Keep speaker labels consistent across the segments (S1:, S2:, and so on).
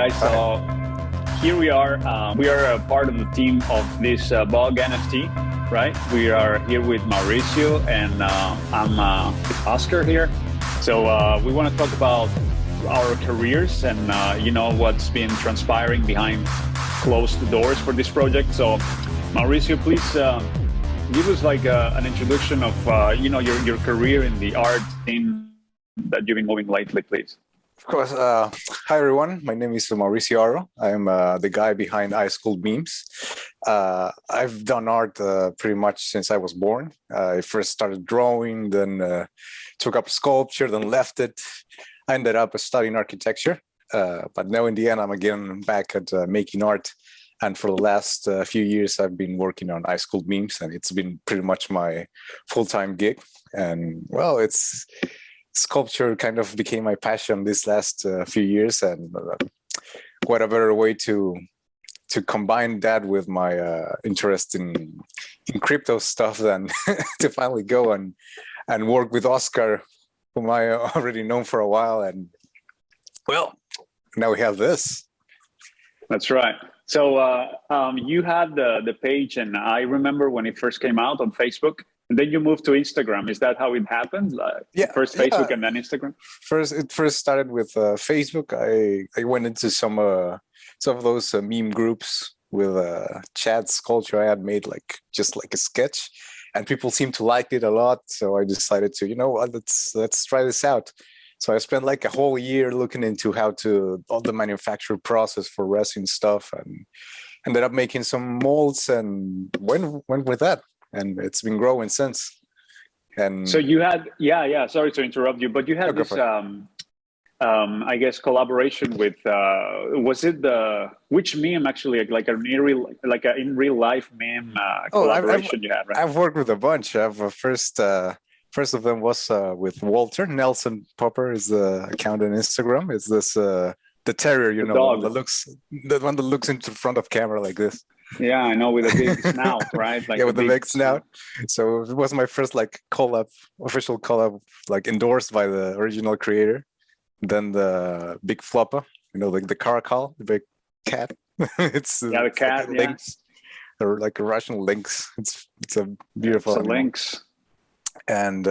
S1: guys. So here we are. We are a part of the team of this bug NFT, right? We are here with Mauricio and I'm Oscar here. So we want to talk about our careers and what's been transpiring behind closed doors for this project. So Mauricio, please give us like an introduction of your career in the art scene that you've been moving lately, please.
S2: Of course. Hi, everyone. My name is Mauricio Aro. I'm the guy behind iSchool Memes. I've done art pretty much since I was born. I first started drawing, then took up sculpture, then left it. I ended up studying architecture, but now in the end, I'm again back at making art. And for the last few years, I've been working on iSchool Memes, and it's been pretty much my full-time gig. And well, sculpture kind of became my passion this last few years, and what a better way to combine that with my interest in crypto stuff than to finally go and work with Oscar, whom I already known for a while, and well, now we have this.
S1: That's right. So you had the page, and I remember when it first came out on Facebook. And then you moved to Instagram. Is that how it happened? First Facebook and then Instagram?
S2: It first started with Facebook. I went into some of those meme groups with Chad's culture. I had made just a sketch, and people seemed to like it a lot. So I decided to, let's try this out. So I spent like a whole year looking into all the manufacture process for resin stuff, and ended up making some molds and went with that. And it's been growing since. And
S1: so you had, sorry to interrupt you, but you had this, I guess, collaboration with, was it which meme actually, like in real life meme collaboration you had, right?
S2: I've worked with a bunch. First of them was with Walter. Nelson Popper is the account on Instagram. It's this, the terrier, the one that looks into the front of camera like this.
S1: Yeah, I know, with a big snout, right?
S2: With the big snout. So it was my first official collab, endorsed by the original creator. Then the big flopper, the caracal, the big cat. It's
S1: the cat,
S2: lynx, or like a Russian lynx. It's a beautiful
S1: lynx.
S2: And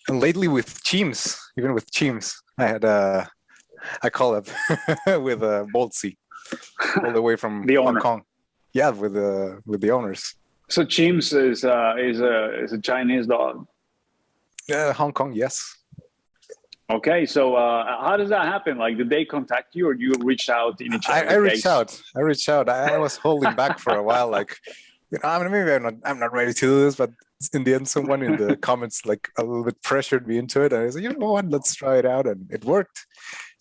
S2: lately with Cheems, even with Cheems, I had a collab with Boltzy, all the way from Hong Kong. Yeah, with the owners.
S1: So Cheems is a Chinese dog.
S2: Yeah, Hong Kong, yes.
S1: Okay, so how does that happen? Did they contact you, or you reached out in each other's
S2: I reached out. I was holding back for a while, maybe I'm not ready to do this, but in the end, someone in the comments a little bit pressured me into it, and I said, you know what, let's try it out, and it worked.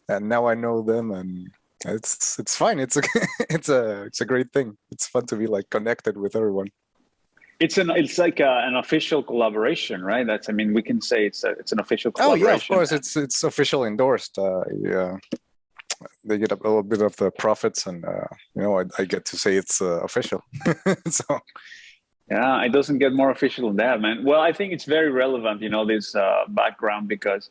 S2: And now I know them, and it's fine. It's a great thing. It's fun to be connected with everyone.
S1: It's like an official collaboration, right? We can say it's an official collaboration.
S2: Oh yeah, of course, it's official endorsed. Yeah, they get a little bit of the profits, and I get to say it's official. So
S1: yeah, it doesn't get more official than that, man. Well, I think it's very relevant, this background, because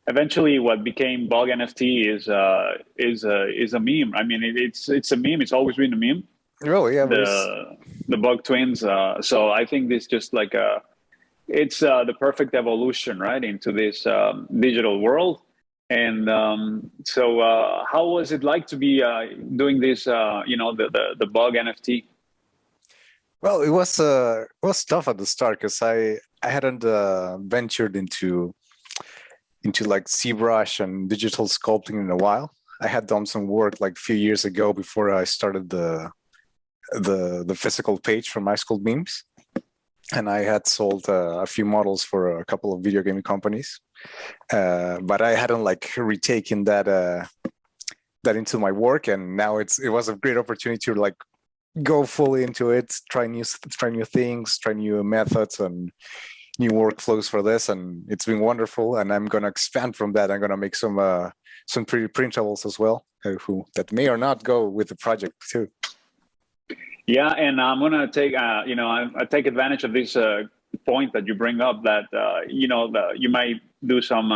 S1: eventually what became bug NFT is a meme. It's a meme. It's always been a meme.
S2: Really, yeah.
S1: The bug twins. So I think this just it's the perfect evolution, right, into this digital world. And so how was it like to be doing this, the bug NFT?
S2: Well, it was tough at the start, because I hadn't ventured into ZBrush and digital sculpting in a while. I had done some work a few years ago before I started the physical page from iSchool Memes, and I had sold a few models for a couple of video gaming companies, but I hadn't retaken that into my work, and now it was a great opportunity to go fully into it, try new things, try new methods and new workflows for this, and it's been wonderful. And I'm going to expand from that. I'm going to make some pretty printables as well, that may or not go with the project too.
S1: Yeah, and I'm going to take I take advantage of this point that you bring up, that you might do some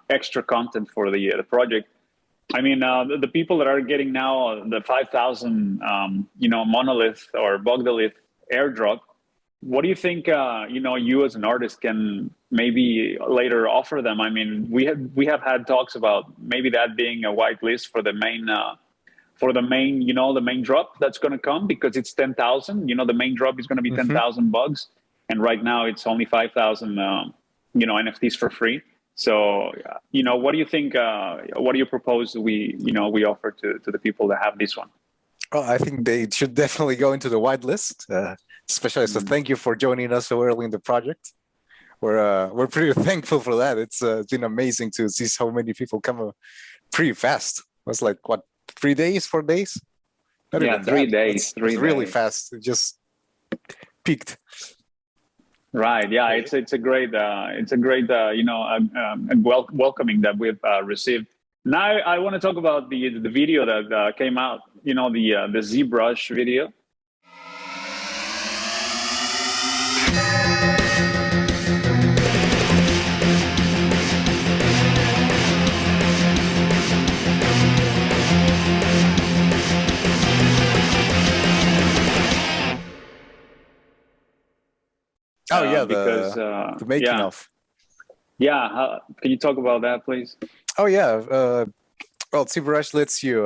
S1: extra content for the project. I mean, the people that are getting now the 5,000, monolith or Bogdalith airdrop. What do you think? You as an artist can maybe later offer them. I mean, we have had talks about maybe that being a whitelist for the main, the main drop that's going to come because it's 10,000. The main drop is going to be
S2: Hmm.
S1: 10,000 bugs, and right now it's only 5,000. NFTs for free. So, what do you think? What do you propose we offer to the people that have this one?
S2: Well, I think they should definitely go into the whitelist, especially. So
S1: Mm.
S2: thank you for joining us so early in the project. We're pretty thankful for that. It's been amazing to see so many people come pretty fast. It was like what, 3 days, 4 days? Not
S1: Yeah,
S2: even
S1: three
S2: that.
S1: days,
S2: It's
S1: 3 days.
S2: really fast. It just peaked.
S1: Right. Yeah. It's a great welcoming that we've received. Now I want to talk about the video that came out. The ZBrush video.
S2: Oh yeah,
S1: Because
S2: the making
S1: yeah,
S2: of.
S1: yeah. Can you talk about that, please?
S2: Oh yeah. Well, ZBrush lets you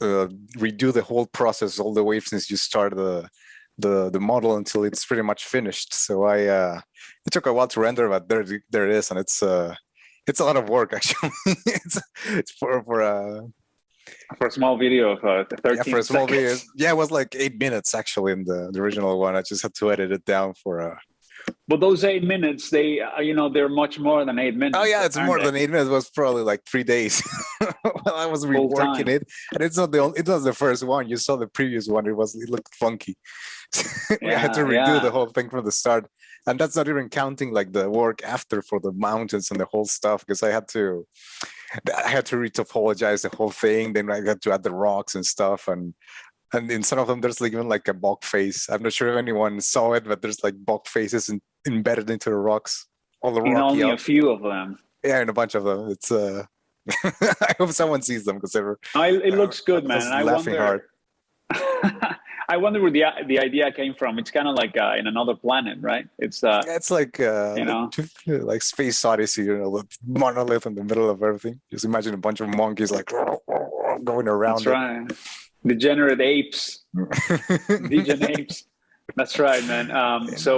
S2: redo the whole process all the way since you start the model until it's pretty much finished. So it took a while to render, but there it is, and it's a lot of work actually. It's
S1: For a small video of
S2: yeah, for
S1: 13
S2: a small video.
S1: seconds.
S2: Yeah, it was like 8 minutes actually in the original one. I just had to edit it down for
S1: But those 8 minutes, they're much more than eight
S2: Oh
S1: minutes,
S2: yeah, it's
S1: aren't
S2: more
S1: they?
S2: than 8 minutes. It was probably like 3 days while I was
S1: Full
S2: reworking
S1: time.
S2: it, and it's not the only. It was the first one. You saw the previous one. It looked funky. We had to
S1: Yeah,
S2: redo the
S1: yeah.
S2: whole thing from the start, and that's not even counting like the work after for the mountains and the whole stuff because I had to retopologize the whole thing. Then I had to add the rocks and stuff, and in some of them there's like even like a bog face. I'm not sure if anyone saw it, but there's like bog faces embedded into the rocks, all the
S1: In
S2: rocky
S1: only a
S2: out.
S1: few of them.
S2: Yeah, and a bunch of them. It's I hope someone sees them because
S1: It
S2: I
S1: looks good, man.
S2: was
S1: And I
S2: laughing hard.
S1: wonder, I wonder where the idea came from. It's kind of like in another planet, right? It's
S2: Yeah, it's like
S1: you know,
S2: like Space Odyssey, the monolith in the middle of everything. Just imagine a bunch of monkeys like going
S1: that's
S2: around it.
S1: right. Degenerate apes, degen apes. That's right, man. So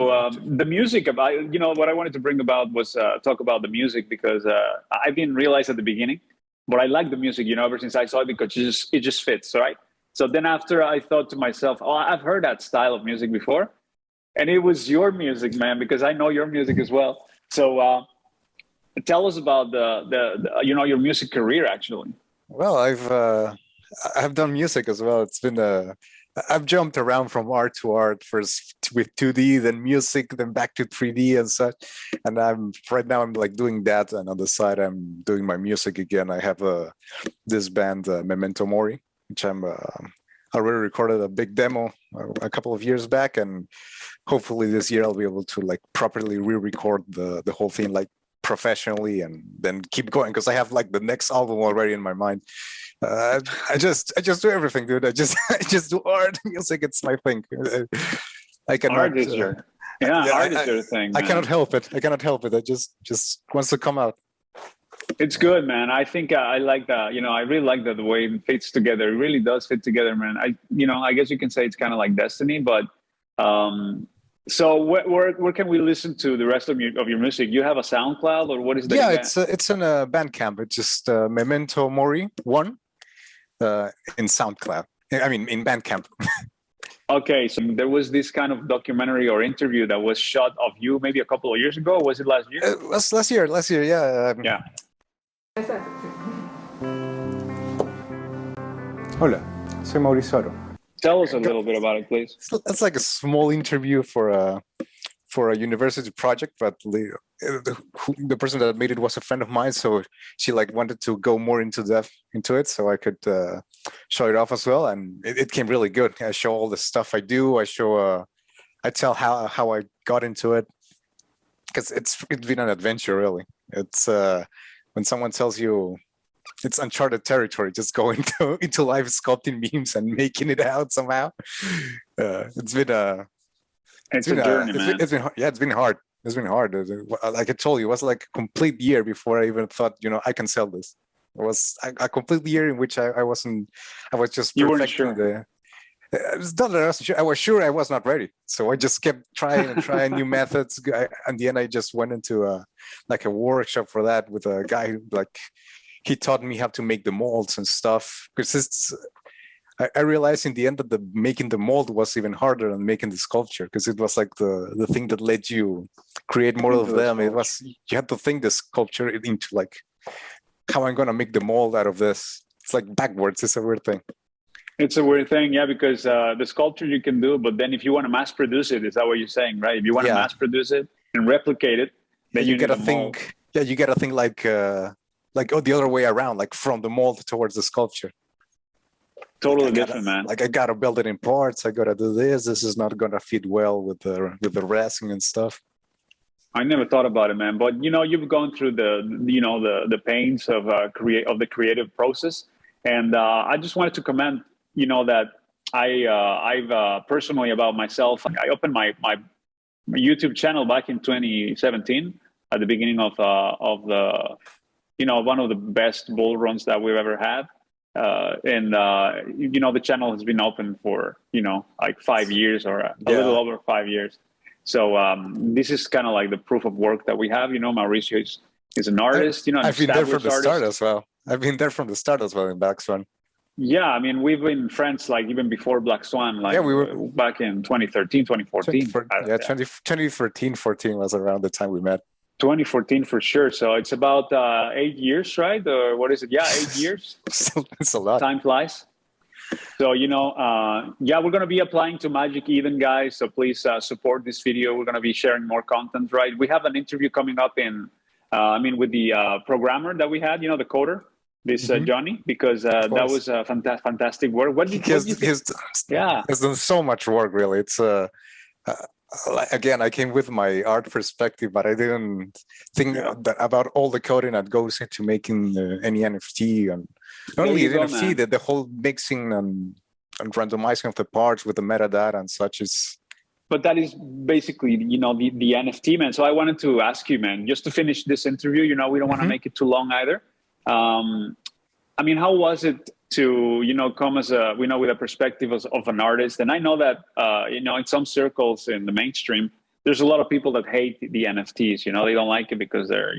S1: the music about what I wanted to bring about was talk about the music because I didn't realize at the beginning, but I like the music. Ever since I saw it because it just fits, right? So then after I thought to myself, oh, I've heard that style of music before, and it was your music, man, because I know your music as well. So tell us about your music career, actually.
S2: Well, I've done music as well. I've jumped around from art to art, first with 2D, then music, then back to 3D and such. And right now I'm like doing that, and on the side I'm doing my music again. I have this band Memento Mori, which I already recorded a big demo a couple of years back, and hopefully this year I'll be able to like properly re-record the whole thing like professionally, and then keep going because I have like the next album already in my mind. I just do everything, dude. I just do art, music. It's my thing. I cannot.
S1: Art is your Yeah,
S2: Yeah,
S1: art is your thing,
S2: I cannot
S1: man.
S2: help it. I cannot help it. I just wants to come out.
S1: It's good, man. I think I like that. I really like that the way it fits together. It really does fit together, man. I guess you can say it's kind of like destiny, but so where can we listen to the rest of your music? You have a SoundCloud, or what is that
S2: Yeah,
S1: you got?
S2: it's in a Bandcamp. It's just Memento Mori one in SoundCloud. I mean, in Bandcamp.
S1: Okay, so there was this kind of documentary or interview that was shot of you maybe a couple of years ago. Was it last year?
S2: Last year. Last year, yeah.
S1: Yeah.
S2: Hola, soy Mauricio Aro.
S1: Tell us a little bit about it, please.
S2: It's like a small interview for a university project, but the person that made it was a friend of mine, so she like wanted to go more into depth into it, so I could show it off as well, and it came really good. I show all the stuff I do. I tell how I got into it because it's been an adventure really. It's when someone tells you it's uncharted territory, just going into live sculpting memes and making it out somehow. It's been a
S1: It's a journey, man.
S2: it's been yeah, it's been hard. It's been hard. Like I told you, it was like a complete year before I even thought, I can sell this. It was a complete year in which I wasn't. I was just
S1: You weren't
S2: perfecting
S1: sure.
S2: it's not that I was sure. I was sure I was not ready, so I just kept trying and trying new methods. In the end, I just went into a workshop for that with a guy who, like, he taught me how to make the molds and stuff. Because I realized in the end that making the mold was even harder than making the sculpture, because it was like the thing that let you create more of them. It was, you had to think the sculpture into like, how I'm gonna make the mold out of this. It's like backwards. It's a weird thing.
S1: It's a weird thing, yeah, because the sculpture you can do, but then if you want to mass produce it, is that what you're saying, right? If you want to mass produce it and replicate it, then
S2: you
S1: need
S2: gotta
S1: a mold.
S2: think. Yeah, you gotta think like the other way around, like from the mold towards the sculpture.
S1: Totally different, man.
S2: Like I gotta build it in parts. I gotta do this. This is not gonna fit well with the resin and stuff.
S1: I never thought about it, man. But you've gone through the pains of the creative process, and I just wanted to comment, that I've personally about myself. I opened my YouTube channel back in 2017 at the beginning of the one of the best bull runs that we've ever had. And the channel has been open for like 5 years or a little over 5 years. So this is kind of like the proof of work that we have. Mauricio is an artist.
S2: I've been there from the start as well. I've been there from the start as well in Black Swan.
S1: Yeah, I mean, we've been friends like even before Black Swan. Like we were back in 2013, 2014.
S2: 2013, 14 was around the time we met.
S1: 2014 for sure. So it's about 8 years, right? Or what is it? Yeah, 8 years.
S2: It's a lot.
S1: Time flies. So, we're going to be applying to Magic Eden, guys. So please support this video. We're going to be sharing more content, right? We have an interview coming up with the programmer that we had, the coder, this Johnny, because that was fantastic work. What did you think?
S2: He's done so much work, really. It's again, I came with my art perspective, but I didn't think about all the coding that goes into making any NFT, and not only the NFT, that the whole mixing and randomizing of the parts with the metadata and such is.
S1: But that is basically, the NFT, man. So I wanted to ask you, man, just to finish this interview, we don't want to make it too long either. How was it to, come as with a perspective of an artist? And I know that, in some circles in the mainstream, there's a lot of people that hate the NFTs, they don't like it because they're,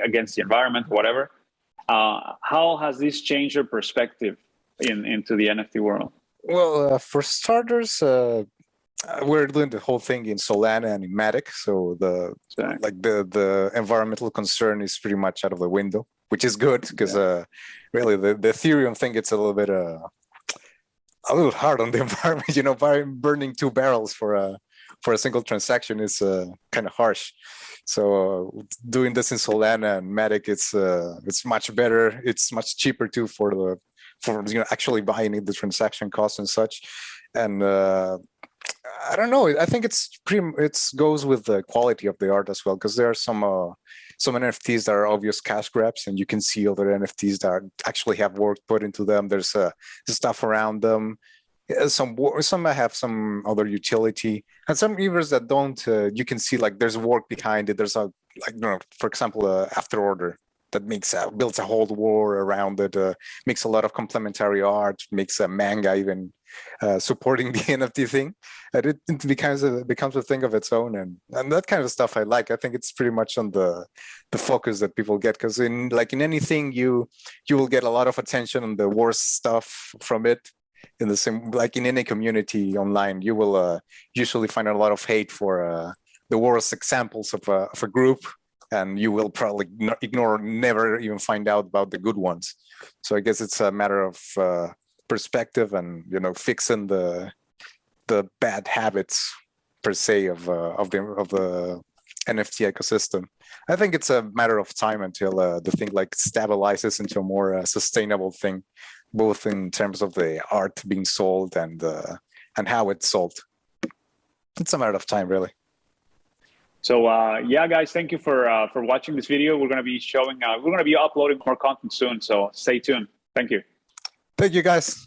S1: against the environment, whatever. How has this changed your perspective into the NFT world?
S2: Well, for starters, we're doing the whole thing in Solana and in Matic. So the environmental concern is pretty much out of the window, which is good because really the Ethereum thing, it's a little hard on the environment. Burning 2 barrels for a single transaction is kind of harsh. So doing this in Solana and Matic, it's much better. It's much cheaper too for actually buying the transaction costs and such. And I don't know. I think it goes with the quality of the art as well, because there are some NFTs that are obvious cash grabs, and you can see other NFTs that actually have work put into them. There's stuff around them. Some have some other utility, and some evers that don't. You can see like there's work behind it. There's for example, After Order that builds a whole war around it. Makes a lot of complementary art. Makes a manga even supporting the NFT thing, and it becomes a thing of its own, and that kind of stuff I like. I think it's pretty much on the focus that people get, because in anything you will get a lot of attention on the worst stuff from it. In the same, like in any community online, you will usually find a lot of hate for the worst examples of a group, and you will probably ignore, never even find out about the good ones. So I guess it's a matter of perspective and fixing the bad habits per se of the NFT ecosystem. I think it's a matter of time until the thing stabilizes into a more sustainable thing, both in terms of the art being sold and how it's sold. It's a matter of time, really.
S1: So yeah, guys, thank you for watching this video. We're going to be showing, we're going to be uploading more content soon. So stay tuned. Thank you.
S2: Thank you, guys.